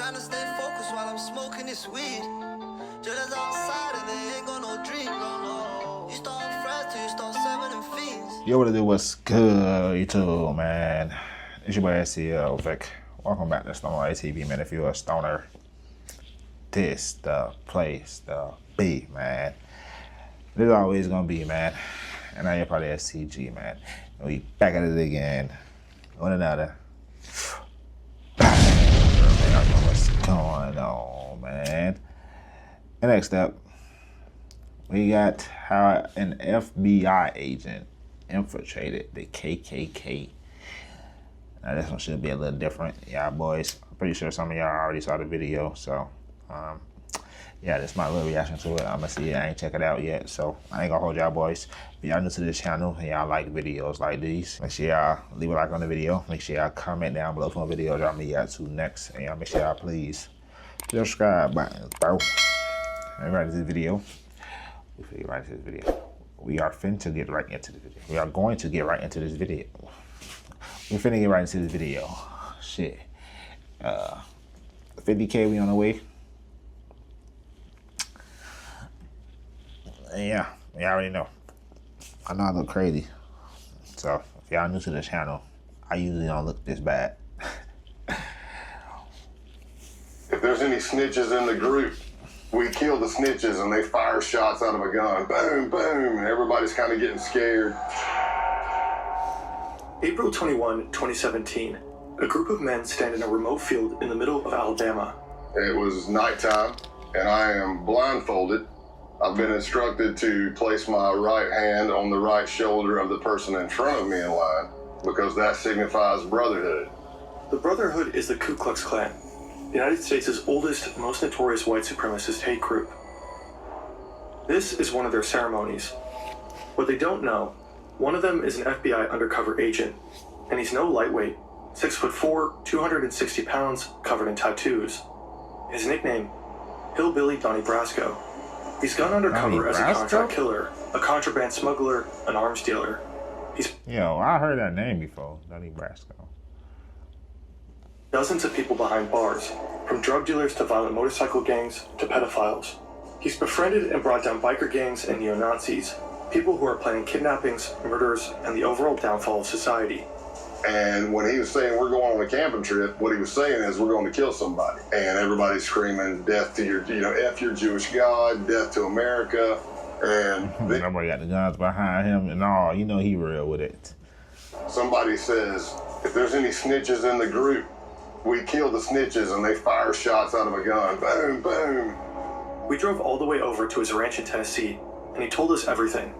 trying to stay focused while I'm smoking this weed. Just outside and they ain't got no dream, no. You start fresh till you start serving them fiends. Yo, what it do? What's good, YouTube, man? It's your boy SCL Vic. Welcome back to Stoner ATV, man. If you're a stoner, this the place to be, man. This is always gonna be, man. And I am probably SCG, man. And we back at it again. One another. I don't know what's going on, man. And next up, we got how an FBI agent infiltrated the KKK. Now this one should be a little different, yeah, boys. I'm pretty sure some of y'all already saw the video, so yeah, this is my little reaction to it. I'm gonna see it. I ain't check it out yet, so I ain't gonna hold y'all boys. If y'all new to this channel and y'all like videos like these, make sure y'all leave a like on the video. Make sure y'all comment down below for a video y'all me out to next, and y'all make sure y'all please subscribe button, bro. And right into the video. We are finna get right into the video. We are going to get right into this video. We're finna get right into this video. Shit. 50K, we on the way. And yeah, y'all already know. I know I look crazy. So, if y'all new to the channel, I usually don't look this bad. If there's any snitches in the group, we kill the snitches and they fire shots out of a gun. Boom, boom, and everybody's kind of getting scared. April 21, 2017. A group of men stand in a remote field in the middle of Alabama. It was nighttime, and I am blindfolded. I've been instructed to place my right hand on the right shoulder of the person in front of me in line because that signifies brotherhood. The Brotherhood is the Ku Klux Klan, the United States' oldest, most notorious white supremacist hate group. This is one of their ceremonies. What they don't know, one of them is an FBI undercover agent, and he's no lightweight, 6'4", 260 pounds, covered in tattoos. His nickname, Hillbilly Donnie Brasco. He's gone undercover as a contract killer, a contraband smuggler, an arms dealer. Yo, I heard that name before, Donnie Brasco. Dozens of people behind bars, from drug dealers to violent motorcycle gangs to pedophiles. He's befriended and brought down biker gangs and neo-Nazis, people who are planning kidnappings, murders, and the overall downfall of society. And when he was saying we're going on a camping trip, what he was saying is we're going to kill somebody. And everybody's screaming, death to your, F your Jewish God, death to America. And nobody got the guns behind him and all. You know he real with it. Somebody says, if there's any snitches in the group, we kill the snitches and they fire shots out of a gun. Boom, boom. We drove all the way over to his ranch in Tennessee, and he told us everything.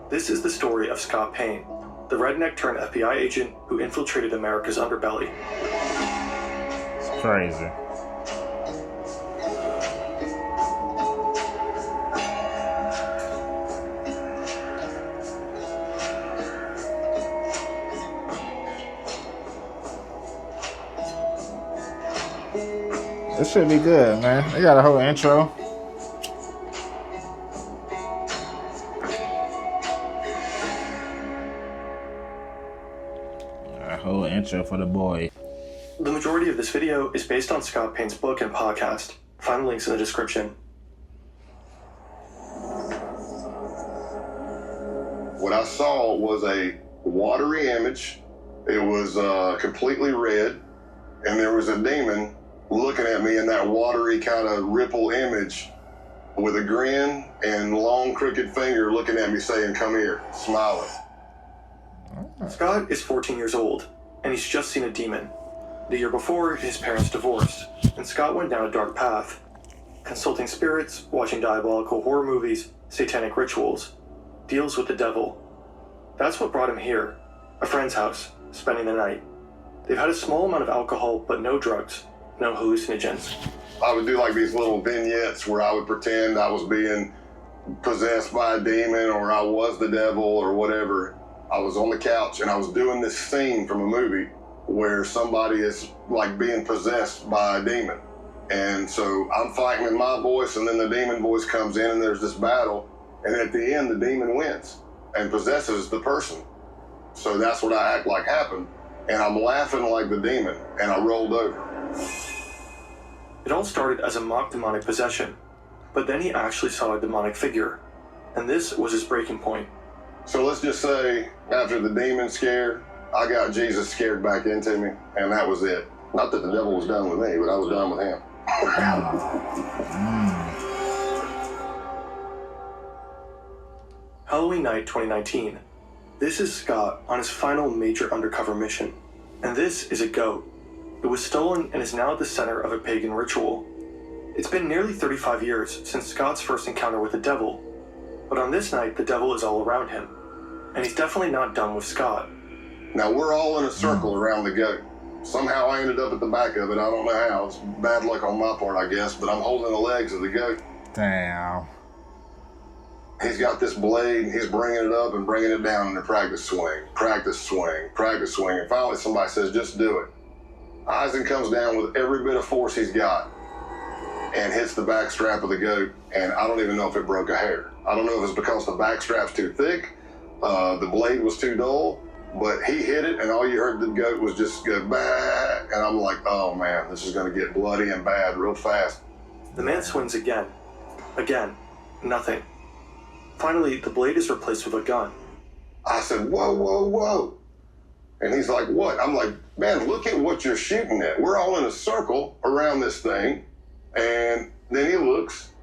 This is the story of Scott Payne, the redneck turned FBI agent who infiltrated America's underbelly. It's crazy. This should be good, man. They got a whole intro. A whole intro for the boy. The majority of this video is based on Scott Payne's book and podcast. Find the links in the description. What I saw was a watery image. It was completely red, and there was a demon looking at me in that watery kind of ripple image with a grin and long crooked finger looking at me saying, come here, smiling. Scott is 14 years old, and he's just seen a demon. The year before, his parents divorced, and Scott went down a dark path, consulting spirits, watching diabolical horror movies, satanic rituals, deals with the devil. That's what brought him here, a friend's house, spending the night. They've had a small amount of alcohol, but no drugs. No hallucinogens. I would do like these little vignettes where I would pretend I was being possessed by a demon or I was the devil or whatever. I was on the couch and I was doing this scene from a movie where somebody is like being possessed by a demon. And so I'm fighting in my voice and then the demon voice comes in and there's this battle. And at the end, the demon wins and possesses the person. So that's what I act like happened. And I'm laughing like the demon and I rolled over. It all started as a mock demonic possession, but then he actually saw a demonic figure, and this was his breaking point. So let's just say, after the demon scared, I got Jesus scared back into me, and that was it. Not that the devil was done with me, but I was done with him. Halloween night 2019. This is Scott on his final major undercover mission. And this is a goat. It was stolen and is now at the center of a pagan ritual. It's been nearly 35 years since Scott's first encounter with the devil, but on this night the devil is all around him. And he's definitely not done with Scott. Now we're all in a circle around the goat. Somehow I ended up at the back of it. I don't know how. It's bad luck on my part, I guess, but I'm holding the legs of the goat. Damn. He's got this blade, and he's bringing it up and bringing it down in a practice swing, practice swing, practice swing. And finally somebody says, just do it. Eisen comes down with every bit of force he's got and hits the back strap of the goat, and I don't even know if it broke a hair. I don't know if it's because the back strap's too thick, the blade was too dull, but he hit it, and all you heard the goat was just go back, and I'm like, oh man, this is going to get bloody and bad real fast. The man swings again. Again. Nothing. Finally, the blade is replaced with a gun. I said, whoa, whoa, whoa. And he's like, what? I'm like, man, look at what you're shooting at. We're all in a circle around this thing. And then he looks,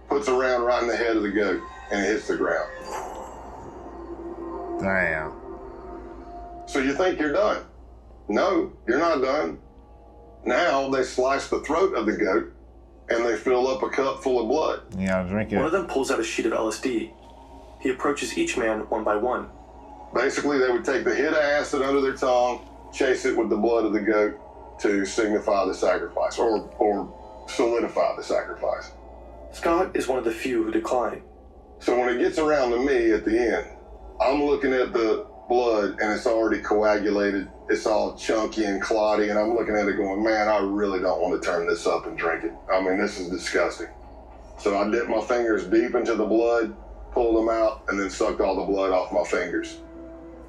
puts a round right in the head of the goat, and it hits the ground. Damn. So you think you're done? No, you're not done. Now they slice the throat of the goat, and they fill up a cup full of blood. Yeah, drink it. One of them pulls out a sheet of LSD. He approaches each man one by one. Basically, they would take the hit of acid under their tongue, chase it with the blood of the goat to signify the sacrifice, or solidify the sacrifice. Scott is one of the few who decline. So when it gets around to me at the end, I'm looking at the blood and it's already coagulated. It's all chunky and clotty, and I'm looking at it going, man, I really don't want to turn this up and drink it. I mean, this is disgusting. So I dipped my fingers deep into the blood, pulled them out, and then sucked all the blood off my fingers.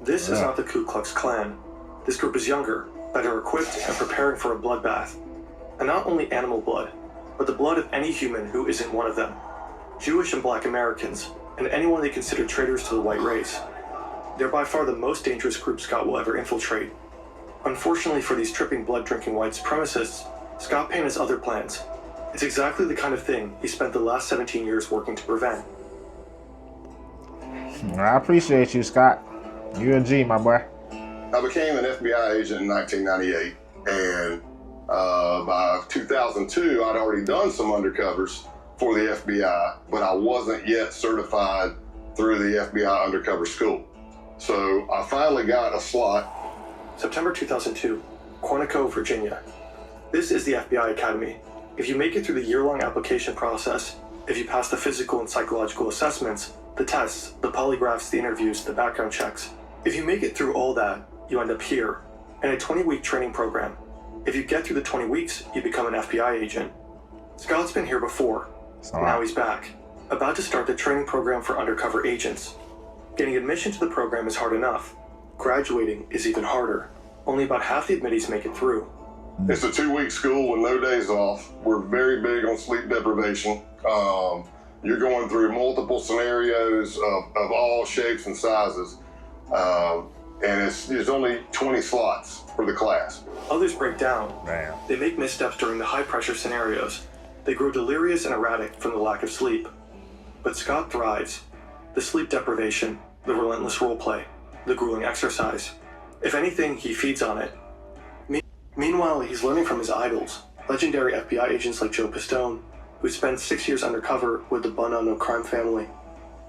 This is not the Ku Klux Klan. This group is younger, better equipped, and preparing for a bloodbath. And not only animal blood, but the blood of any human who isn't one of them. Jewish and Black Americans, and anyone they consider traitors to the white race. They're by far the most dangerous group Scott will ever infiltrate. Unfortunately for these tripping blood-drinking white supremacists, Scott Payne has other plans. It's exactly the kind of thing he spent the last 17 years working to prevent. I appreciate you, Scott. You're a G, my boy. I became an FBI agent in 1998, and by 2002, I'd already done some undercovers for the FBI, but I wasn't yet certified through the FBI undercover school. So I finally got a slot. September 2002, Quantico, Virginia. This is the FBI Academy. If you make it through the year-long application process, if you pass the physical and psychological assessments, the tests, the polygraphs, the interviews, the background checks, if you make it through all that, you end up here, in a 20-week training program. If you get through the 20 weeks, you become an FBI agent. Scott's been here before. Now he's back, about to start the training program for undercover agents. Getting admission to the program is hard enough. Graduating is even harder. Only about half the admittees make it through. It's a 2-week school with no days off. We're very big on sleep deprivation. You're going through multiple scenarios of all shapes and sizes. And there's only 20 slots for the class. Others break down. Damn. They make missteps during the high-pressure scenarios. They grow delirious and erratic from the lack of sleep. But Scott thrives. The sleep deprivation, the relentless roleplay, the grueling exercise. If anything, he feeds on it. Meanwhile, he's learning from his idols, legendary FBI agents like Joe Pistone, who spent 6 years undercover with the Bun No Crime family.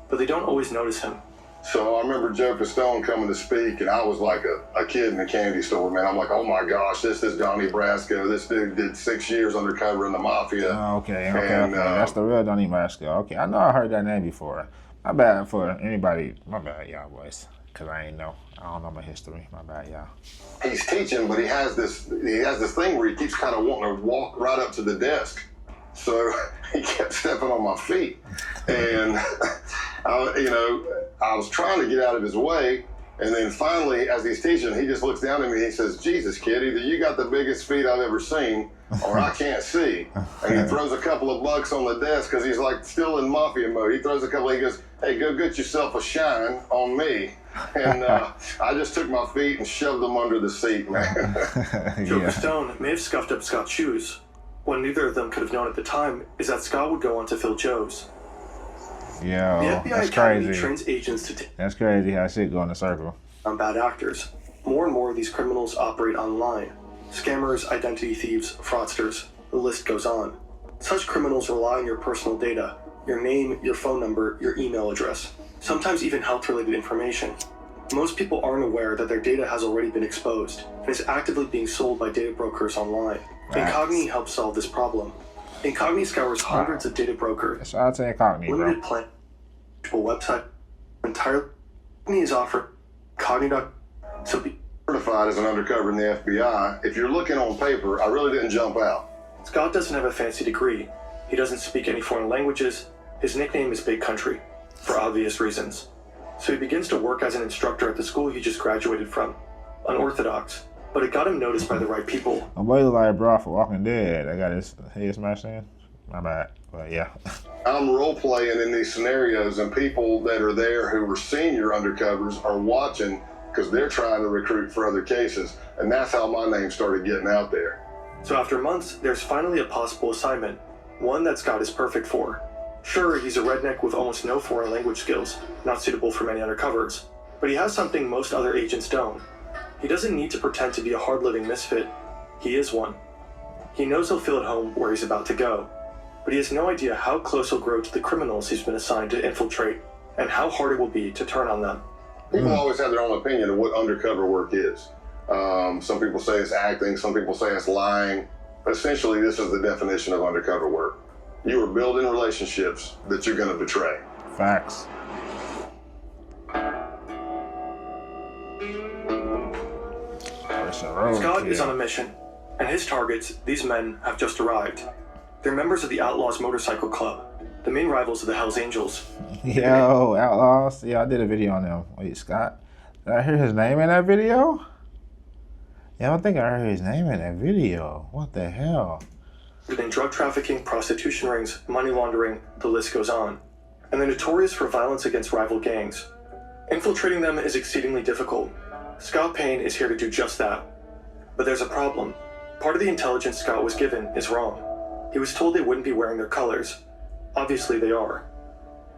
But they don't always notice him. So I remember Joe Pistone coming to speak, and I was like a kid in a candy store, man. I'm like, oh my gosh, this is Donnie Brasco. This dude did 6 years undercover in the Mafia. Oh, okay. That's the real Donnie Brasco. Okay, I know I heard that name before. My bad for anybody. My bad, y'all boys. Because I don't know my history. My bad, y'all. He's teaching, but he has this thing where he keeps kind of wanting to walk right up to the desk. So he kept stepping on my feet. And, I was trying to get out of his way, And then finally, as he's teaching, he just looks down at me and he says, Jesus, kid, either you got the biggest feet I've ever seen or I can't see. And he throws a couple of bucks on the desk because he's like still in mafia mode. He throws a couple, he goes, hey, go get yourself a shine on me. And I just took my feet and shoved them under the seat, man. Joker Stone may have scuffed up Scott's shoes. What neither of them could have known at the time is that Scott would go on to fill Joe's. Yo, The FBI that's Academy crazy. trains agents to That's crazy how shit go in a circle. on bad actors. More and more of these criminals operate online. Scammers, identity thieves, fraudsters, the list goes on. Such criminals rely on your personal data, your name, your phone number, your email address, sometimes even health-related information. Most people aren't aware that their data has already been exposed and is actively being sold by data brokers online. Incogni helps solve this problem. Incogni scours hundreds of data brokers. Shout out to Incognito, bro. Limited plan website entirely is offered Cogni. So be Certified as an undercover in the FBI. If you're looking on paper, I really didn't jump out. Scott doesn't have a fancy degree. He doesn't speak any foreign languages. His nickname is Big Country, for obvious reasons. So he begins to work as an instructor at the school he just graduated from. Unorthodox, but it got him noticed by the right people. My boy look like bro for Walking Dead. I got his head smashed in. My bad. But yeah. I'm role playing in these scenarios, and people that are there who were senior undercovers are watching because they're trying to recruit for other cases. And that's how my name started getting out there. So after months, there's finally a possible assignment, one that Scott is perfect for. Sure, he's a redneck with almost no foreign language skills, not suitable for many undercovers, but he has something most other agents don't. He doesn't need to pretend to be a hard-living misfit. He is one. He knows he'll feel at home where he's about to go, but he has no idea how close he'll grow to the criminals he's been assigned to infiltrate, and how hard it will be to turn on them. People always have their own opinion of what undercover work is. Some people say it's acting, some people say it's lying. But essentially, this is the definition of undercover work. You are building relationships that you're going to betray. Facts. Scott is on a mission, and his targets, these men, have just arrived. They're members of the Outlaws Motorcycle Club, the main rivals of the Hells Angels. Yo, Outlaws. Yeah, I did a video on them. Wait, Scott? Did I hear his name in that video? Yeah, I don't think I heard his name in that video. What the hell? Within drug trafficking, prostitution rings, money laundering, the list goes on. And they're notorious for violence against rival gangs. Infiltrating them is exceedingly difficult. Scott Payne is here to do just that. But there's a problem. Part of the intelligence Scott was given is wrong. He was told they wouldn't be wearing their colors. Obviously they are.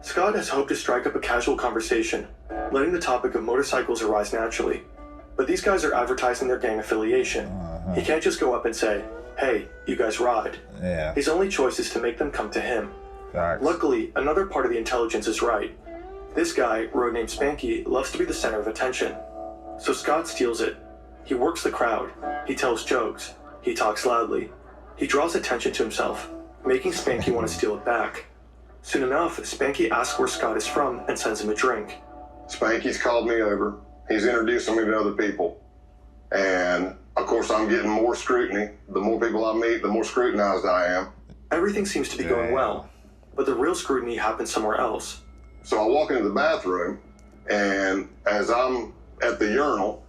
Scott has hoped to strike up a casual conversation, letting the topic of motorcycles arise naturally. But these guys are advertising their gang affiliation. He can't just go up and say, hey, you guys ride. Yeah. His only choice is to make them come to him. Facts. Luckily, another part of the intelligence is right. This guy, road named Spanky, loves to be the center of attention. So Scott steals it. He works the crowd. He tells jokes. He talks loudly. He draws attention to himself, making Spanky want to steal it back. Soon enough, Spanky asks where Scott is from and sends him a drink. Spanky's called me over. He's introducing me to other people. And, of course, I'm getting more scrutiny. The more people I meet, the more scrutinized I am. Everything seems to be going well, but the real scrutiny happens somewhere else. So I walk into the bathroom, and as I'm at the urinal,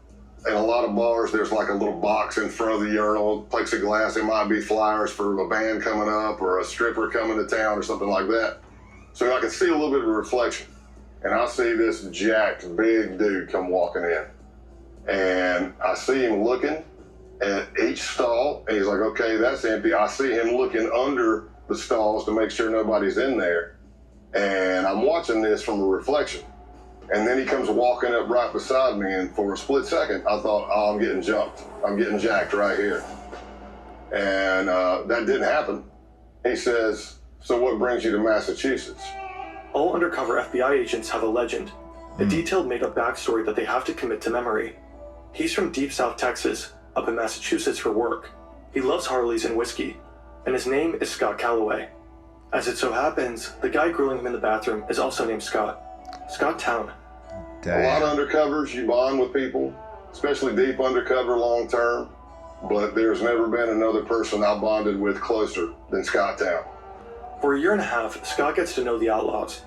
in a lot of bars, there's like a little box in front of the urinal, plexiglass. It might be flyers for a band coming up or a stripper coming to town or something like that. So I can see a little bit of a reflection. And I see this jacked, big dude come walking in. And I see him looking at each stall, and he's like, okay, that's empty. I see him looking under the stalls to make sure nobody's in there. And I'm watching this from a reflection. And then he comes walking up right beside me, and for a split second, I thought, oh, I'm getting jumped. I'm getting jacked right here. And that didn't happen. He says, so what brings you to Massachusetts? All undercover FBI agents have a legend, a detailed made-up backstory that they have to commit to memory. He's from deep South Texas, up in Massachusetts for work. He loves Harleys and whiskey, and his name is Scott Calloway. As it so happens, the guy grilling him in the bathroom is also named Scott. Scott Town. Damn. A lot of undercovers, you bond with people, especially deep undercover long term, but there's never been another person I bonded with closer than Scott Town. For a year and a half, Scott gets to know the Outlaws.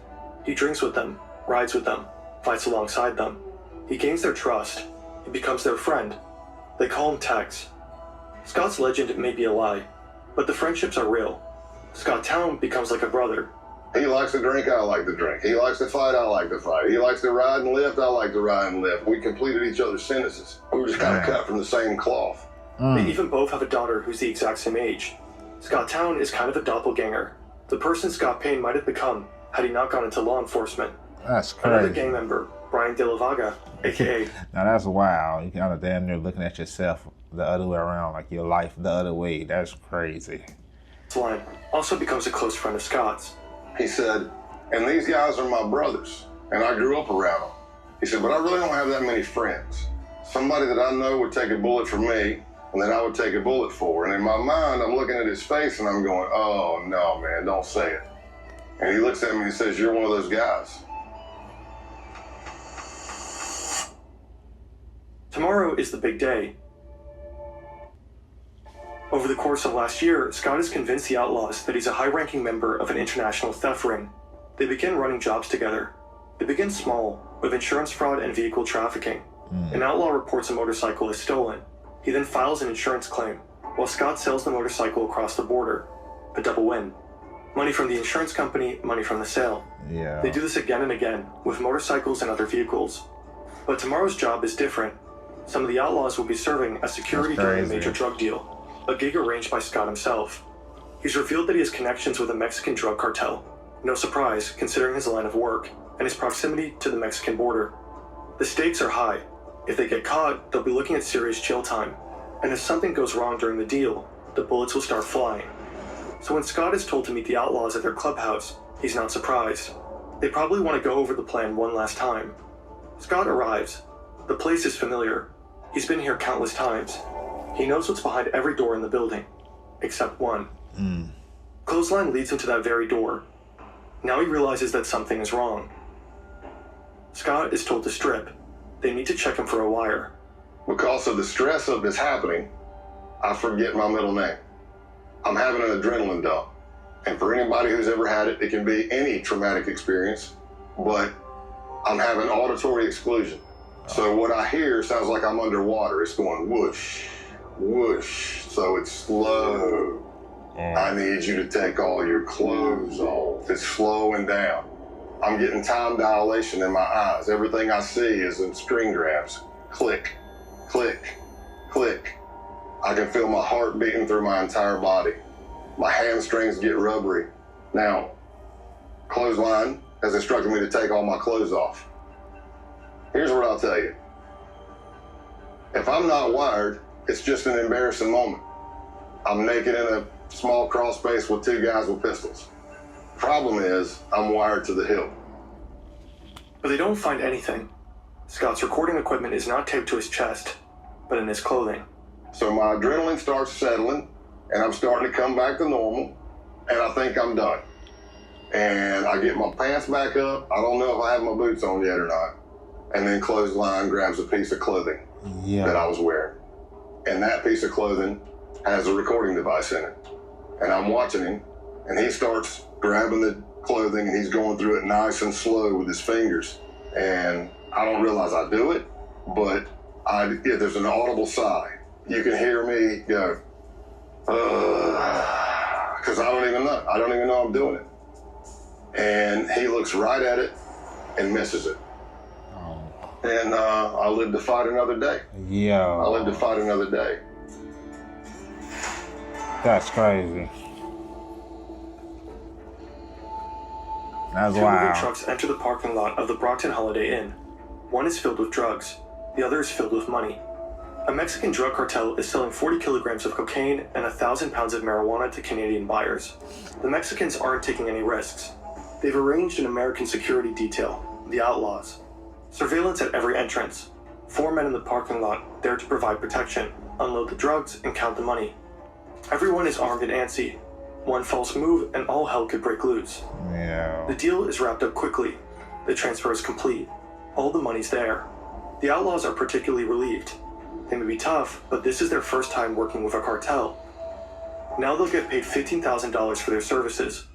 He drinks with them, rides with them, fights alongside them. He gains their trust. He becomes their friend. They call him Tex. Scott's legend may be a lie, but the friendships are real. Scott Town becomes like a brother. He likes to drink, I like to drink. He likes to fight, I like to fight. He likes to ride and lift, I like to ride and lift. We completed each other's sentences. We were just kind of cut from the same cloth. They even both have a daughter who's the exact same age. Scott Town is kind of a doppelganger. The person Scott Payne might have become had he not gone into law enforcement. That's crazy. Another gang member, Brian De La Vaga, a.k.a. Now that's wild. You kind of damn near looking at yourself the other way around, like your life the other way. That's crazy. Line, also becomes a close friend of Scott's. He said, and these guys are my brothers, and I grew up around them. He said, but I really don't have that many friends. Somebody that I know would take a bullet for me, and then I would take a bullet for. And in my mind, I'm looking at his face, and I'm going, oh, no, man, don't say it. And he looks at me and says, you're one of those guys. Tomorrow is the big day. Over the course of last year, Scott has convinced the outlaws that he's a high-ranking member of an international theft ring. They begin running jobs together. They begin small, with insurance fraud and vehicle trafficking. An outlaw reports a motorcycle is stolen. He then files an insurance claim, while Scott sells the motorcycle across the border. A double win. Money from the insurance company, money from the sale. Yeah. They do this again and again, with motorcycles and other vehicles. But tomorrow's job is different. Some of the outlaws will be serving as security during a major drug deal. A gig arranged by Scott himself. He's revealed that he has connections with a Mexican drug cartel. No surprise, considering his line of work and his proximity to the Mexican border. The stakes are high. If they get caught, they'll be looking at serious jail time. And if something goes wrong during the deal, the bullets will start flying. So when Scott is told to meet the outlaws at their clubhouse, he's not surprised. They probably want to go over the plan one last time. Scott arrives. The place is familiar. He's been here countless times. He knows what's behind every door in the building, except one. Clothesline leads him to that very door. Now he realizes that something is wrong. Scott is told to strip. They need to check him for a wire. Because of the stress of this happening, I forget my middle name. I'm having an adrenaline dump. And for anybody who's ever had it, it can be any traumatic experience, but I'm having auditory exclusion. So what I hear sounds like I'm underwater. It's going whoosh, whoosh. So it's slow. I need you to take all your clothes off. It's slowing down. I'm getting time dilation in my eyes. Everything I see is in string grabs. Click, click, click. I can feel my heart beating through my entire body. My hamstrings get rubbery. Now, Clothesline has instructed me to take all my clothes off. Here's what I'll tell you. If I'm not wired, it's just an embarrassing moment. I'm naked in a small crawl space with two guys with pistols. Problem is, I'm wired to the hilt. But they don't find anything. Scott's recording equipment is not taped to his chest, but in his clothing. So my adrenaline starts settling, and I'm starting to come back to normal, and I think I'm done. And I get my pants back up. I don't know if I have my boots on yet or not. And then Clothesline grabs a piece of clothing that I was wearing. And that piece of clothing has a recording device in it. And I'm watching him, and he starts grabbing the clothing, and he's going through it nice and slow with his fingers. And I don't realize I do it, but there's an audible sigh. You can hear me go, because I don't even know. I don't even know I'm doing it. And he looks right at it and misses it. And I live to fight another day. I live to fight another day. That's crazy. That's Two wild. moving trucks enter the parking lot of the Brockton Holiday Inn. One is filled with drugs. The other is filled with money. A Mexican drug cartel is selling 40 kilograms of cocaine and 1,000 pounds of marijuana to Canadian buyers. The Mexicans aren't taking any risks. They've arranged an American security detail, the Outlaws. Surveillance at every entrance. 4 men in the parking lot there to provide protection, unload the drugs, and count the money. Everyone is armed and antsy. One false move and all hell could break loose. The deal is wrapped up quickly. The transfer is complete. All the money's there. The Outlaws are particularly relieved. They may be tough, but this is their first time working with a cartel. Now they'll get paid $15,000 for their services.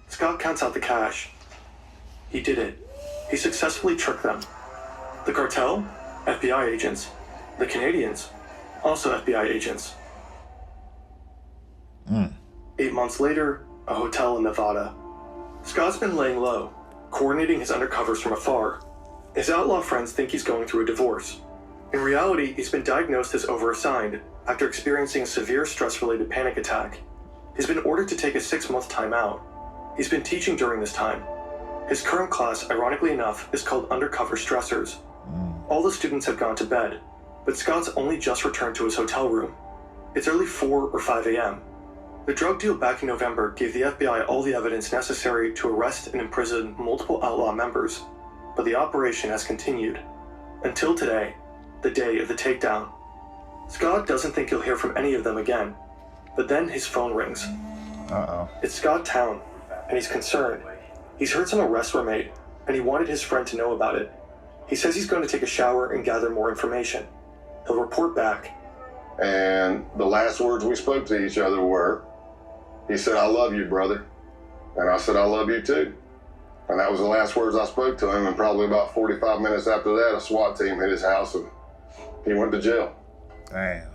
Scott counts out the cash. He did it. He successfully tricked them. The cartel? FBI agents. The Canadians? Also FBI agents. 8 months later, a hotel in Nevada. Scott's been laying low, coordinating his undercovers from afar. His outlaw friends think he's going through a divorce. In reality, he's been diagnosed as overassigned after experiencing a severe stress-related panic attack. He's been ordered to take a 6-month timeout. He's been teaching during this time. His current class, ironically enough, is called Undercover Stressors. All the students have gone to bed, but Scott's only just returned to his hotel room. It's early 4 or 5 a.m. The drug deal back in November gave the FBI all the evidence necessary to arrest and imprison multiple outlaw members, but the operation has continued. Until today, the day of the takedown. Scott doesn't think he'll hear from any of them again, but then his phone rings. It's Scott Town, and he's concerned. He's heard some arrests were made, and he wanted his friend to know about it. He says he's going to take a shower and gather more information. He'll report back. And the last words we spoke to each other were, he said, "I love you, brother." And I said, "I love you too." And that was the last words I spoke to him. And probably about 45 minutes after that, a SWAT team hit his house and he went to jail. Damn.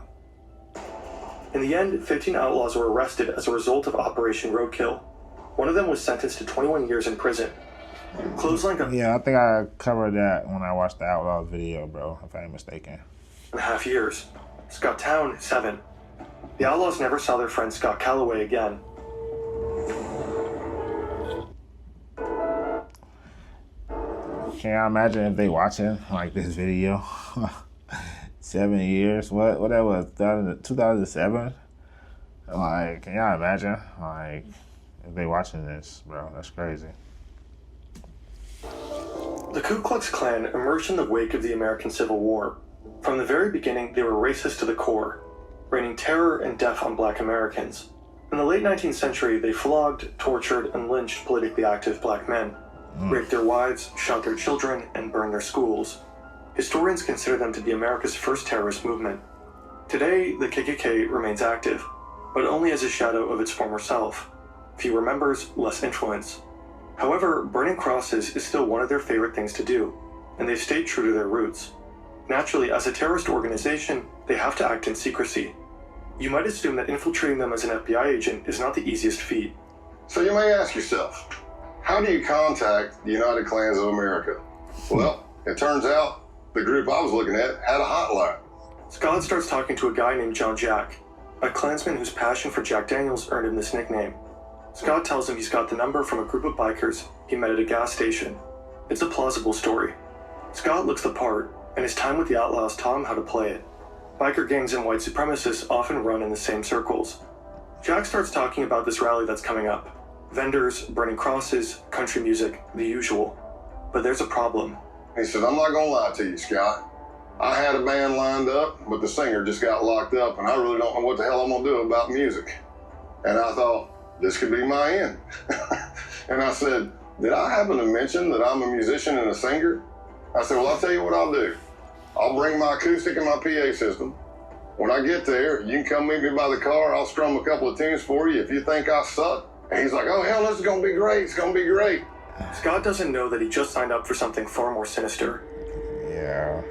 In the end, 15 outlaws were arrested as a result of Operation Roadkill. One of them was sentenced to 21 years in prison. Clothesline got Yeah, I think I covered that when I watched the Outlaws video, bro, if I ain't mistaken. 2.5 years. Scott Town, 7. The outlaws never saw their friend Scott Calloway again. Can you imagine if they watching like this video? 7 years. What that was? 2007. Like, can y'all imagine? Like, if they watching this, bro, that's crazy. The Ku Klux Klan emerged in the wake of the American Civil War. From the very beginning, they were racist to the core, raining terror and death on black Americans. In the late 19th century, they flogged, tortured, and lynched politically active black men, raped their wives, shot their children, and burned their schools. Historians consider them to be America's first terrorist movement. Today, the KKK remains active, but only as a shadow of its former self. Fewer members, less influence. However, burning crosses is still one of their favorite things to do, and they've stayed true to their roots. Naturally, as a terrorist organization, they have to act in secrecy. You might assume that infiltrating them as an FBI agent is not the easiest feat. So you may ask yourself, how do you contact the United Klans of America? Well, it turns out the group I was looking at had a hotline. Scott starts talking to a guy named John Jack, a Klansman whose passion for Jack Daniels earned him this nickname. Scott tells him he's got the number from a group of bikers he met at a gas station. It's a plausible story. Scott looks the part, and his time with the outlaws taught him how to play it. Biker gangs and white supremacists often run in the same circles. Jack starts talking about this rally that's coming up. Vendors, burning crosses, country music, the usual. But there's a problem. He said, "I'm not gonna lie to you, Scott. I had a band lined up, but the singer just got locked up, and I really don't know what the hell I'm gonna do about music." And I thought, this could be my end. And I said, "Did I happen to mention that I'm a musician and a singer?" I said, "Well, I'll tell you what I'll do. I'll bring my acoustic and my PA system. When I get there, you can come meet me by the car. I'll strum a couple of tunes for you if you think I suck." And he's like, "Oh, hell, this is gonna be great. It's gonna be great." Scott doesn't know that he just signed up for something far more sinister. Yeah.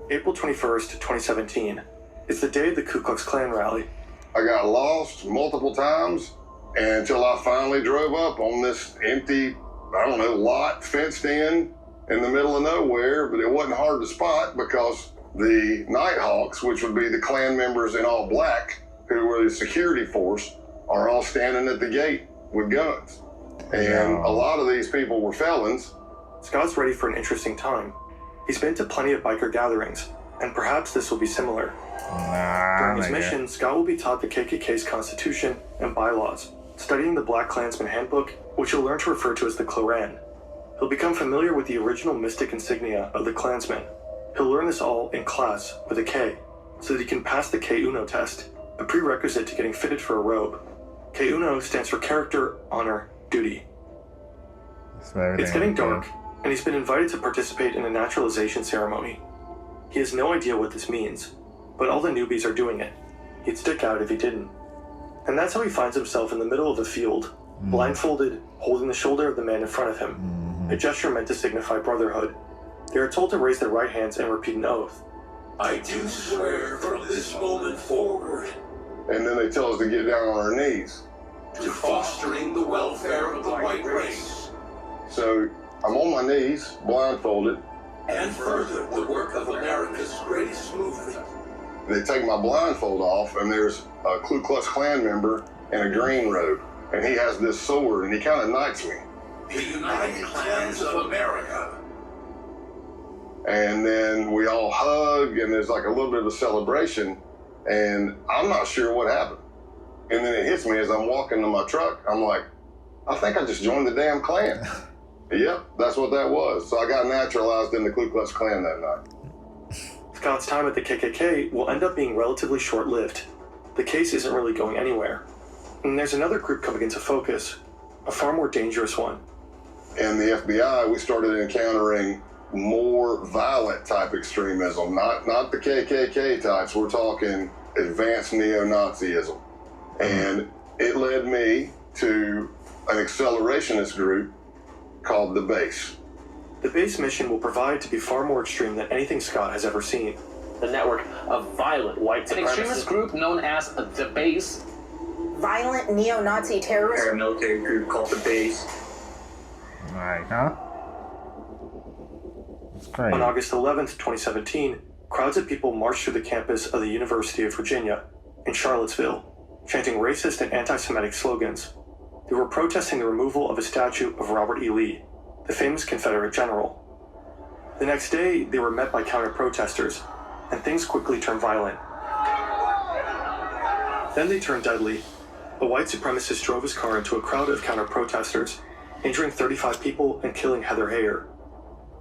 April 21st, 2017. It's the day of the Ku Klux Klan rally. I got lost multiple times until I finally drove up on this empty, lot fenced in the middle of nowhere, but it wasn't hard to spot because the Nighthawks, which would be the Klan members in all black, who were the security force, are all standing at the gate with guns. And a lot of these people were felons. Scott's ready for an interesting time. He's been to plenty of biker gatherings, and perhaps this will be similar. During his mission, Scott will be taught the KKK's constitution and bylaws, studying the Black Klansman Handbook, which he'll learn to refer to as the Kloran. He'll become familiar with the original mystic insignia of the Klansman. He'll learn this all in class with a K, so that he can pass the K-Uno test, a prerequisite to getting fitted for a robe. K-Uno stands for character, honor, duty. It's getting dark, and he's been invited to participate in a naturalization ceremony. He has no idea what this means, but all the newbies are doing it. He'd stick out if he didn't. And that's how he finds himself in the middle of a field, blindfolded, holding the shoulder of the man in front of him, a gesture meant to signify brotherhood. They are told to raise their right hands and repeat an oath. I do swear from this moment forward And then they tell us to get down on our knees. to fostering the welfare of the white race, So I'm on my knees, blindfolded. and further the work of America's greatest movement. They take my blindfold off, and there's a Ku Klux Klan member in a green robe. And he has this sword, and he kind of knights me. The United Klans of America. And then we all hug, and there's like a little bit of a celebration, and I'm not sure what happened. And then it hits me as I'm walking to my truck. I'm like, I think I just joined the damn Klan. Yep, that's what that was. So I got naturalized in the Ku Klux Klan that night. Scott's time at the KKK will end up being relatively short-lived. The case isn't really going anywhere. And there's another group coming into focus, a far more dangerous one. In the FBI, we started encountering more violent type extremism, not the KKK types. We're talking advanced neo-Nazism. And it led me to an accelerationist group called the Base. The base mission will provide to be far more extreme than anything Scott has ever seen. The network of violent white An extremist supremacists. group known as the Base. Violent neo-Nazi terrorists. Paramilitary group called the Base. Like, huh? It's crazy. On August 11th, 2017, crowds of people marched through the campus of the University of Virginia in Charlottesville, chanting racist and anti-Semitic slogans. They were protesting the removal of a statue of Robert E. Lee, the famous Confederate general. The next day, they were met by counter-protesters, and things quickly turned violent. Then they turned deadly. A white supremacist drove his car into a crowd of counter-protesters, injuring 35 people and killing Heather Heyer.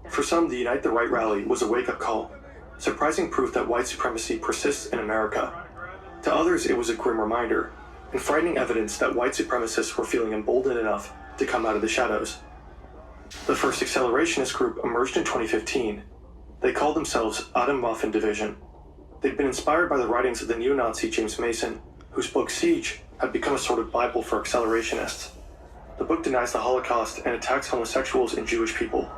For some, the Unite the Right rally was a wake-up call, surprising proof that white supremacy persists in America. To others, it was a grim reminder, and frightening evidence that white supremacists were feeling emboldened enough to come out of the shadows. The first accelerationist group emerged in 2015. They called themselves Atom Waffen Division. They'd been inspired by the writings of the neo-Nazi James Mason, whose book Siege had become a sort of Bible for accelerationists. The book denies the Holocaust and attacks homosexuals and Jewish people.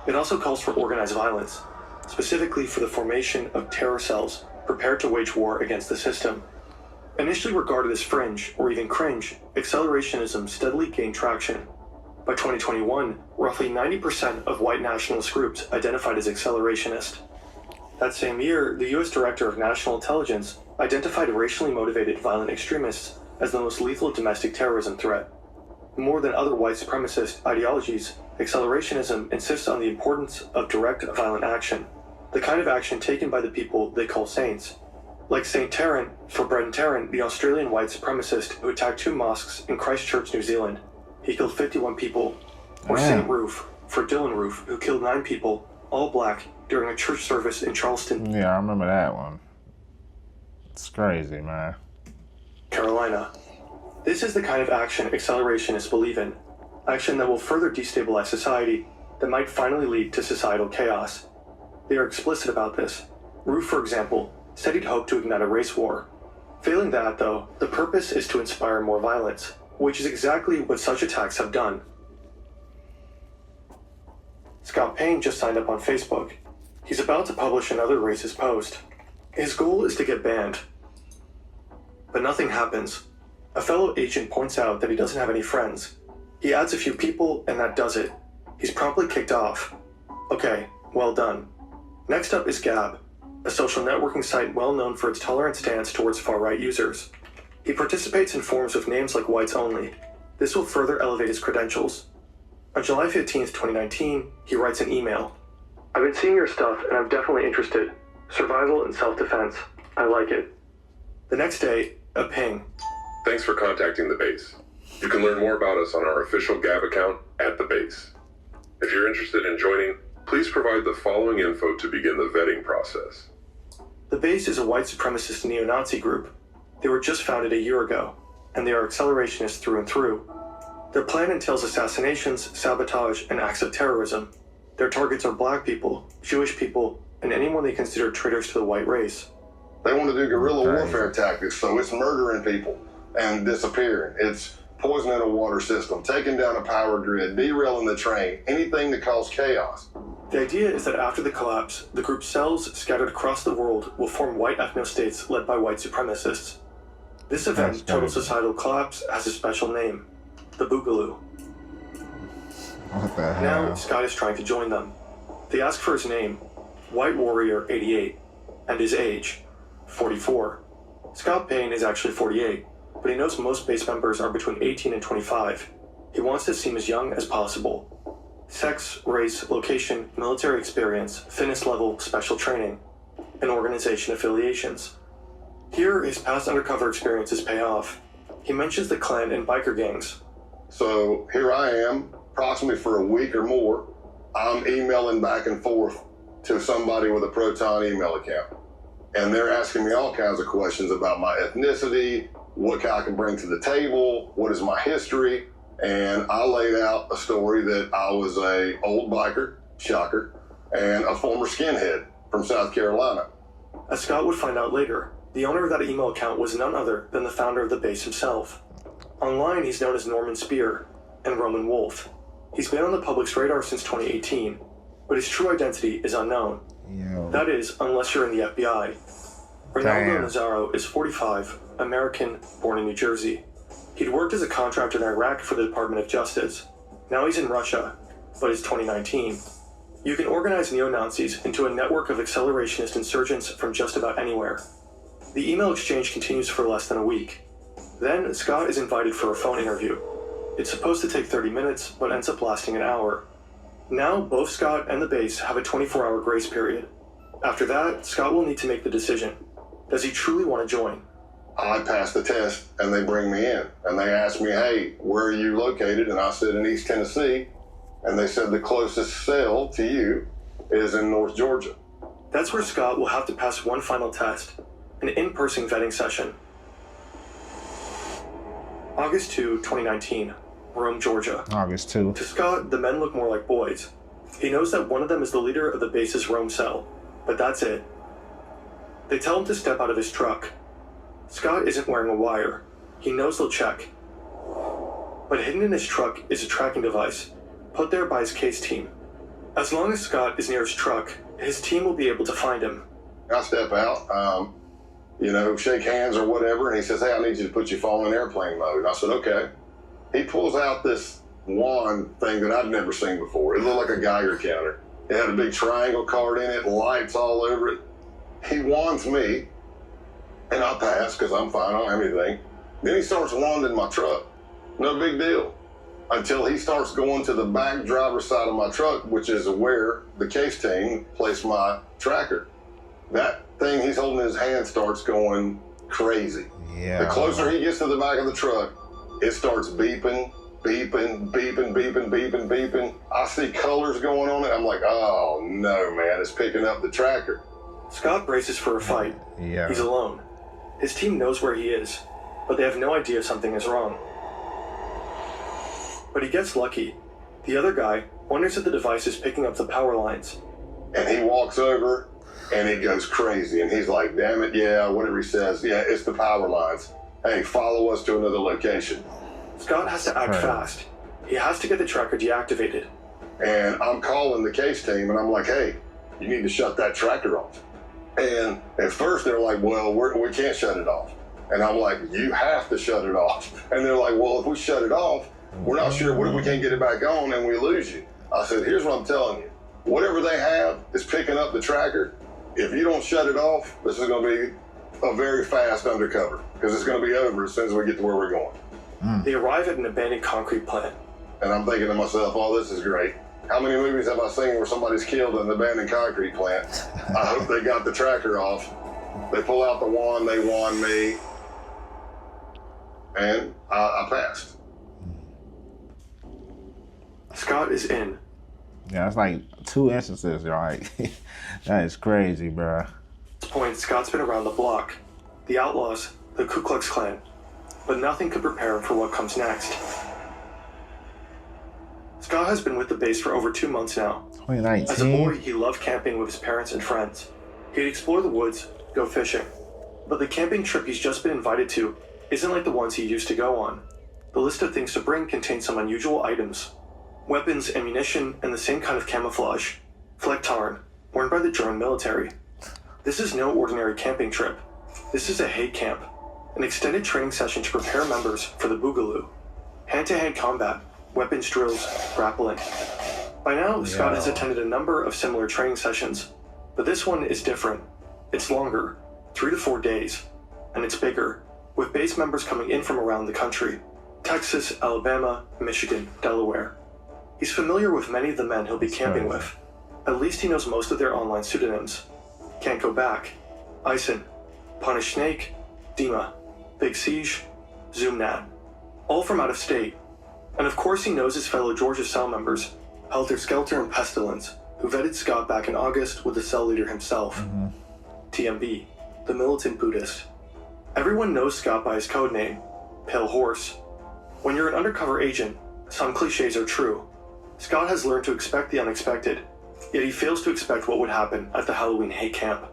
It also calls for organized violence, specifically for the formation of terror cells prepared to wage war against the system. Initially regarded as fringe, or even cringe, accelerationism steadily gained traction. By 2021, roughly 90% of white nationalist groups identified as accelerationist. That same year, the U.S. Director of National Intelligence identified racially motivated violent extremists as the most lethal domestic terrorism threat. More than other white supremacist ideologies, accelerationism insists on the importance of direct violent action, the kind of action taken by the people they call saints. Like St. Tarrant, for Brenton Tarrant, the Australian white supremacist who attacked 2 mosques in Christchurch, New Zealand. He killed 51 people. Or St. Roof, for Dylan Roof, who killed 9 people, all black, during a church service in Charleston, Yeah, I remember that one. It's crazy, man. Carolina. This is the kind of action accelerationists believe in. Action that will further destabilize society, that might finally lead to societal chaos. They are explicit about this. Roof, for example, said he'd hoped to ignite a race war. Failing that, though, the purpose is to inspire more violence, which is exactly what such attacks have done. Scott Payne just signed up on Facebook. He's about to publish another racist post. His goal is to get banned. But nothing happens. A fellow agent points out that he doesn't have any friends. He adds a few people, and that does it. He's promptly kicked off. Okay, well done. Next up is Gab, a social networking site well known for its tolerant stance towards far-right users. He participates in forums with names like Whites Only. This will further elevate his credentials. On July 15th, 2019, he writes an email. I've been seeing your stuff, and I'm definitely interested. Survival and self-defense. I like it. The next day, a ping. Thanks for contacting the Base. You can learn more about us on our official Gab account at the Base. If you're interested in joining, please provide the following info to begin the vetting process. The Base is a white supremacist neo-Nazi group. They were just founded a year ago, and they are accelerationists through and through. Their plan entails assassinations, sabotage, and acts of terrorism. Their targets are black people, Jewish people, and anyone they consider traitors to the white race. They want to do guerrilla warfare tactics, so it's murdering people and disappearing. It's poisoning a water system, taking down a power grid, derailing the train, anything to cause chaos. The idea is that after the collapse, the group's cells scattered across the world will form white ethno-states led by white supremacists. This event, total societal collapse, has a special name, the Boogaloo. What the hell? Now, Scott is trying to join them. They ask for his name, White Warrior 88, and his age, 44. Scott Payne is actually 48, but he knows most base members are between 18 and 25. He wants to seem as young as possible. Sex, race, location, military experience, fitness level, special training, and organization affiliations. Here, his past undercover experiences pay off. He mentions the Klan and biker gangs. So here I am, approximately for a week or more, I'm emailing back and forth to somebody with a Proton email account. And they're asking me all kinds of questions about my ethnicity, what I can bring to the table, what is my history. And I laid out a story that I was a old biker, shocker, and a former skinhead from South Carolina. As Scott would find out later, the owner of that email account was none other than the founder of the base himself. Online, he's known as Norman Spear and Roman Wolf. He's been on the public's radar since 2018, but his true identity is unknown. Yo. That is, unless you're in the FBI. Ronaldo Nazaro is 45, American, born in New Jersey. He'd worked as a contractor in Iraq for the Department of Justice. Now he's in Russia, but it's 2019. You can organize neo-Nazis into a network of accelerationist insurgents from just about anywhere. The email exchange continues for less than a week. Then, Scott is invited for a phone interview. It's supposed to take 30 minutes, but ends up lasting an hour. Now, both Scott and the base have a 24-hour grace period. After that, Scott will need to make the decision. Does he truly want to join? I passed the test, and they bring me in. And they asked me, hey, where are you located? And I said, in East Tennessee. And they said the closest cell to you is in North Georgia. That's where Scott will have to pass one final test, an in-person vetting session. August 2, 2019, Rome, Georgia. August 2. To Scott, the men look more like boys. He knows that one of them is the leader of the base's Rome cell, but that's it. They tell him to step out of his truck. Scott isn't wearing a wire. He knows they'll check. But hidden in his truck is a tracking device, put there by his case team. As long as Scott is near his truck, his team will be able to find him. I step out, shake hands or whatever, and he says, hey, I need you to put your phone in airplane mode. And I said, okay. He pulls out this wand thing that I'd never seen before. It looked like a Geiger counter. It had a big triangle card in it, lights all over it. He wands me, and I pass because I'm fine, I don't have anything. Then he starts wanding my truck. No big deal. Until he starts going to the back driver's side of my truck, which is where the case team placed my tracker. That thing he's holding in his hand starts going crazy. Yeah. The closer he gets to the back of the truck, it starts beeping, beeping, beeping, beeping, beeping, beeping. I see colors going on it. I'm like, oh no, man, it's picking up the tracker. Scott braces for a fight. Yeah. He's alone. His team knows where he is, but they have no idea something is wrong. But he gets lucky. The other guy wonders if the device is picking up the power lines. And he walks over, and he goes crazy. And he's like, damn it, yeah, whatever he says. Yeah, it's the power lines. Hey, follow us to another location. Scott has to act fast. He has to get the tracker deactivated. And I'm calling the case team, and I'm like, hey, you need to shut that tracker off. And at first, they're like, well, we can't shut it off. And I'm like, you have to shut it off. And they're like, well, if we shut it off, we're not sure. What if we can't get it back on and we lose you? I said, here's what I'm telling you. Whatever they have is picking up the tracker. If you don't shut it off, this is going to be a very fast undercover because it's going to be over as soon as we get to where we're going. They arrive at an abandoned concrete plant. And I'm thinking to myself, oh, this is great. How many movies have I seen where somebody's killed in an abandoned concrete plant? I hope they got the tracker off. They pull out the wand, they wand me, and I passed. Scott is in. Yeah, it's like 2 instances, right? That is crazy, bro. At this point, Scott's been around the block. The outlaws, the Ku Klux Klan. But nothing could prepare him for what comes next. Scott has been with the base for over 2 months now. 2019. As a boy, he loved camping with his parents and friends. He'd explore the woods, go fishing. But the camping trip he's just been invited to isn't like the ones he used to go on. The list of things to bring contains some unusual items. Weapons, ammunition, and the same kind of camouflage. Fleck Tarn, worn by the German military. This is no ordinary camping trip. This is a hate camp, an extended training session to prepare members for the Boogaloo. Hand-to-hand combat, weapons drills, grappling. By now, Scott has attended a number of similar training sessions, but this one is different. It's longer, 3 to 4 days, and it's bigger, with base members coming in from around the country. Texas, Alabama, Michigan, Delaware. He's familiar with many of the men he'll be camping with. At least he knows most of their online pseudonyms. Can't Go Back, Ison, Punish Snake, Dima, Big Siege, Zoomnat. All from out of state. And of course he knows his fellow Georgia cell members, Helter Skelter and Pestilence, who vetted Scott back in August with the cell leader himself. TMB, the militant Buddhist. Everyone knows Scott by his code name, Pale Horse. When you're an undercover agent, some cliches are true. Scott has learned to expect the unexpected, yet he fails to expect what would happen at the Halloween hate camp.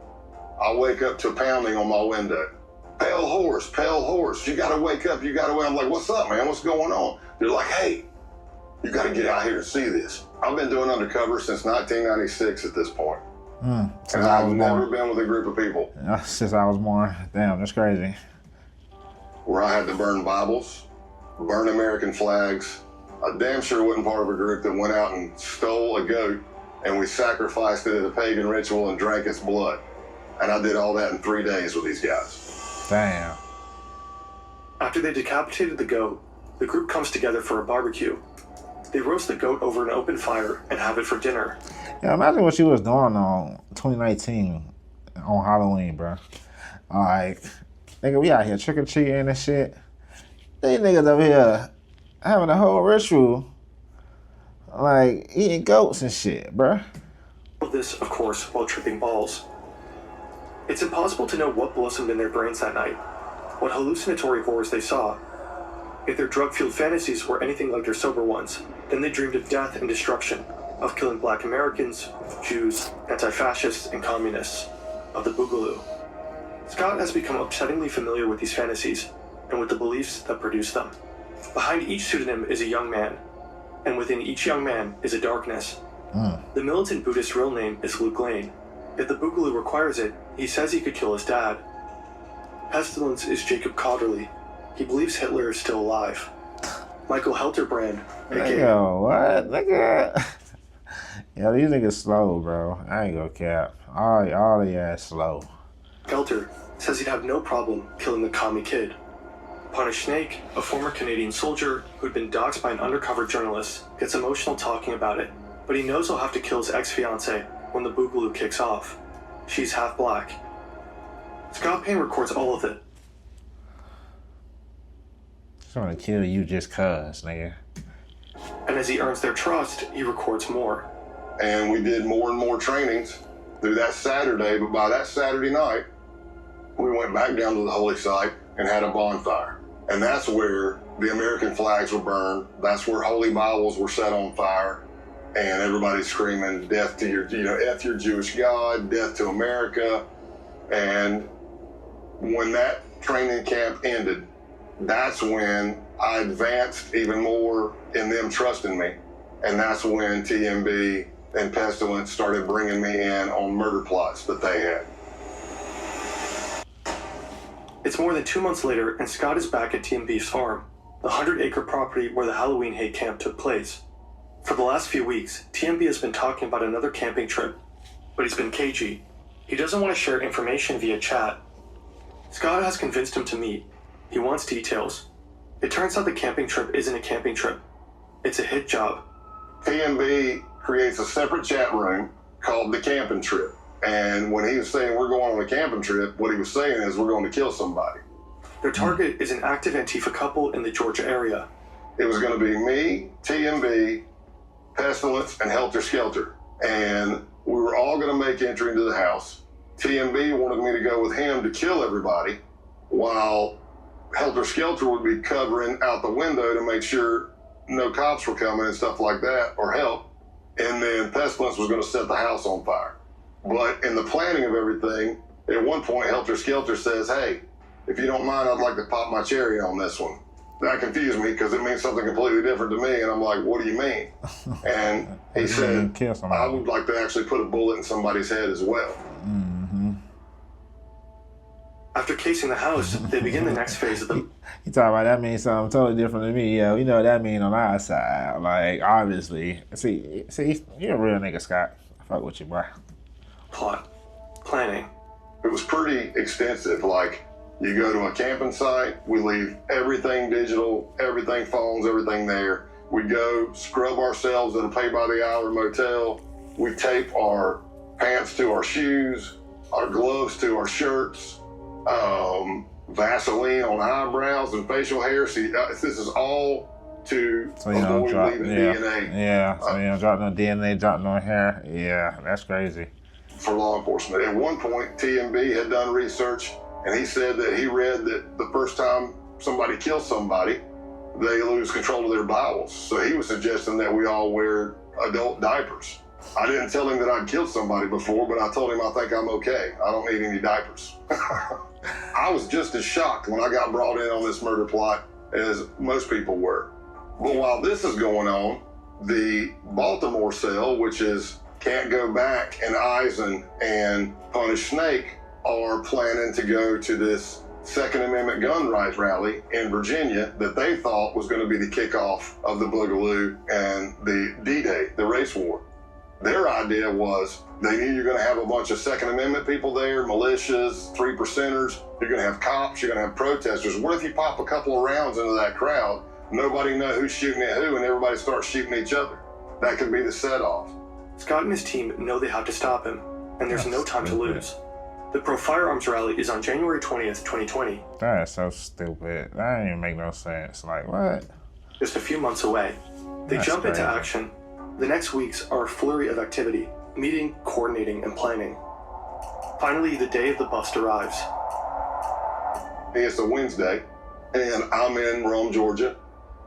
I wake up to pounding on my window. Pale horse, you gotta wake up, you gotta wake up. I'm like, what's up, man? What's going on? They're like, hey, you gotta get out here and see this. I've been doing undercover since 1996 at this point. And I've never been with a group of people. Since I was born. Damn, that's crazy. Where I had to burn Bibles, burn American flags. I damn sure wasn't part of a group that went out and stole a goat and we sacrificed it at a pagan ritual and drank its blood. And I did all that in 3 days with these guys. Damn. After they decapitated the goat, the group comes together for a barbecue. They roast the goat over an open fire and have it for dinner. Yeah, imagine what you was doing on 2019 on Halloween, bro. Like, nigga, we out here trick-or-treating and shit. These niggas over here having a whole ritual, like eating goats and shit, bro. All this, of course, while tripping balls. It's impossible to know what blossomed in their brains that night, what hallucinatory horrors they saw. If their drug-fueled fantasies were anything like their sober ones, then they dreamed of death and destruction, of killing Black Americans, Jews, anti-fascists, and communists, of the Boogaloo. Scott has become upsettingly familiar with these fantasies, and with the beliefs that produce them. Behind each pseudonym is a young man, and within each young man is a darkness. The militant Buddhist's real name is Luke Lane. If the Boogaloo requires it, he says he could kill his dad. Pestilence is Jacob Cotterly. He believes Hitler is still alive. Michael Helterbrand, aka... Nigga, what? Nigga. Yeah, these niggas slow, bro. I ain't gonna cap. All the ass slow. Gelter says he'd have no problem killing the commie kid. Punish Snake, a former Canadian soldier who'd been doxxed by an undercover journalist, gets emotional talking about it, but he knows he'll have to kill his ex-fiancée when the Boogaloo kicks off. She's half black. Scott Payne records all of it. Just wanna kill you just cuz, nigga. And as he earns their trust, he records more. And we did more and more trainings through that Saturday, but by that Saturday night, we went back down to the holy site and had a bonfire. And that's where the American flags were burned. That's where holy Bibles were set on fire. And everybody's screaming, death to your, F your Jewish God, death to America. And when that training camp ended, that's when I advanced even more in them trusting me. And that's when TMB and Pestilence started bringing me in on murder plots that they had. It's more than 2 months later, and Scott is back at TMB's farm, the 100-acre property where the Halloween hate camp took place. For the last few weeks, TMB has been talking about another camping trip, but he's been cagey. He doesn't want to share information via chat. Scott has convinced him to meet. He wants details. It turns out the camping trip isn't a camping trip. It's a hit job. TMB creates a separate chat room called the camping trip. And when he was saying we're going on a camping trip, what he was saying is we're going to kill somebody. Their target is an active Antifa couple in the Georgia area. It was going to be me, TMB, Pestilence, and Helter Skelter. And we were all going to make entry into the house. TMB wanted me to go with him to kill everybody, while Helter Skelter would be covering out the window to make sure no cops were coming and stuff like that, or help. And then Pestilence was going to set the house on fire. But in the planning of everything, at one point, Helter Skelter says, hey, if you don't mind, I'd like to pop my cherry on this one. that confused me because it means something completely different to me. And I'm like, what do you mean? And he said, I would like to actually put a bullet in somebody's head as well. After casing the house, they begin the next phase of the... You talking about that means something totally different to me. Yeah, we know what that means on our side. Like, obviously. See, you're a real nigga, Scott. I fuck with you, boy. Plot. Planning. It was pretty extensive. Like, you go to a camping site, we leave everything digital, everything phones, everything there. We go scrub ourselves at a pay-by-the-hour motel. We tape our pants to our shoes, our gloves to our shirts, Vaseline on eyebrows and facial hair. See, this is all to avoid leaving DNA. Yeah, so you don't drop no DNA, drop no hair. Yeah, that's crazy. For law enforcement. At one point, TMB had done research, and he said that he read that the first time somebody kills somebody, they lose control of their bowels. So he was suggesting that we all wear adult diapers. I didn't tell him that I'd killed somebody before, but I told him I think I'm okay. I don't need any diapers. I was just as shocked when I got brought in on this murder plot as most people were. But while this is going on, the Baltimore cell, which is Can't Go Back, and Eisen and Punish Snake, are planning to go to this Second Amendment gun rights rally in Virginia that they thought was going to be the kickoff of the Boogaloo and the D-Day, the race war. Their idea was they knew you're going to have a bunch of Second Amendment people there, militias, 3%ers. You're going to have cops. You're going to have protesters. What if you pop a couple of rounds into that crowd, nobody knows who's shooting at who, and everybody starts shooting each other? That could be the set-off. Scott and his team know they have to stop him, and there's no time to lose. The pro-firearms rally is on January 20th, 2020. That is so stupid. That didn't even make no sense. Like, what? Just a few months away. They jump into action. The next weeks are a flurry of activity, meeting, coordinating, and planning. Finally, the day of the bust arrives. It's a Wednesday, and I'm in Rome, Georgia.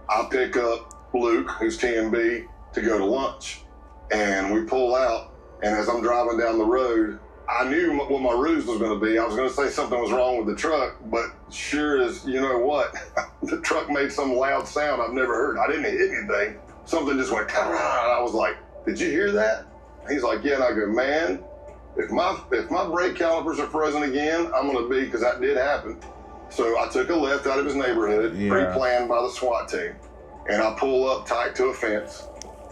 I pick up Luke, who's TMB, to go to lunch. And we pull out, and as I'm driving down the road, I knew what my ruse was going to be. I was going to say something was wrong with the truck, but sure as you know what, the truck made some loud sound I've never heard. I didn't hit anything. Something just went, and I was like, did you hear that? He's like, yeah, and I go, man, if my brake calipers are frozen again, I'm going to be, because that did happen. So I took a left out of his neighborhood, pre-planned by the SWAT team, and I pull up tight to a fence,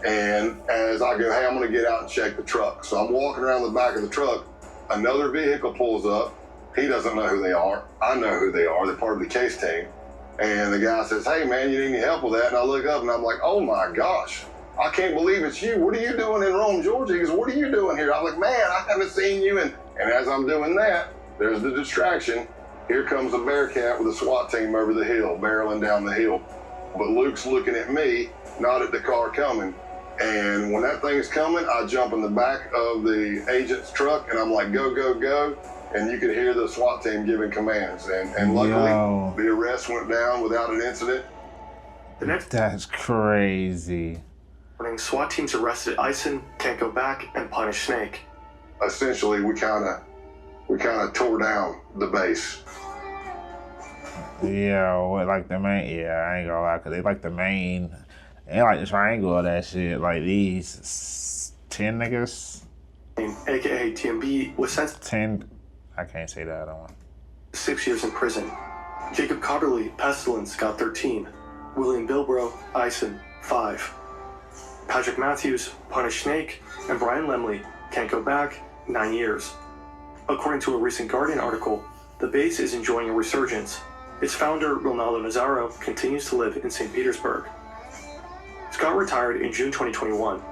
and as I go, hey, I'm going to get out and check the truck. So I'm walking around the back of the truck, another vehicle pulls up, he doesn't know who they are, I know who they are, they're part of the case team. And the guy says, hey, man, you need any help with that? And I look up and I'm like, oh, my gosh, I can't believe it's you. What are you doing in Rome, Georgia? He goes, what are you doing here? I'm like, man, I haven't seen you. And as I'm doing that, there's the distraction. Here comes a Bearcat with a SWAT team over the hill, barreling down the hill. But Luke's looking at me, not at the car coming. And when that thing's coming, I jump in the back of the agent's truck and I'm like, go, go, go. And you could hear the SWAT team giving commands. And luckily, the arrest went down without an incident. That's crazy. Morning, SWAT teams arrested Eisen, Can't Go Back, and Punish Snake. Essentially, we kind of tore down the base. Yeah, like the main, I ain't gonna lie, because they like the main, they like the triangle of that shit. Like these 10 niggas. AKA TMB was sentenced 10, I can't say that, I don't want. 6 years in prison. Jacob Cotterly, Pestilence, got 13. William Bilbro, Eisen, 5. Patrick Matthews, Punish Snake, and Brian Lemley, Can't Go Back, 9 years. According to a recent Guardian article, the base is enjoying a resurgence. Its founder, Ronaldo Nazaro, continues to live in St. Petersburg. Scott retired in June 2021.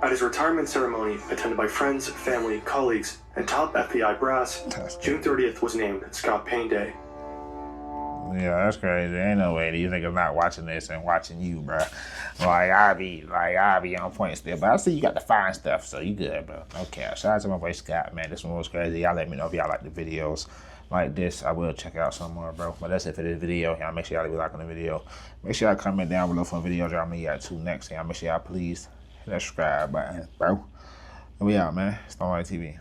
At his retirement ceremony, attended by friends, family, colleagues, and top FBI brass, June 30th was named Scott Payne Day. Yeah, that's crazy. Ain't no way these niggas not watching this and watching you, bro. Like I be on point still, but I see you got the fine stuff, so you good, bro. Okay, shout out to my boy Scott, man. This one was crazy. Y'all let me know if y'all like the videos like this. I will check out some more, bro. But that's it for this video. Y'all make sure y'all be liking the video. Make sure y'all comment down below for a video drop me got 2 next. Y'all make sure y'all please hit that subscribe button, bro. And we out, man. Starlight TV.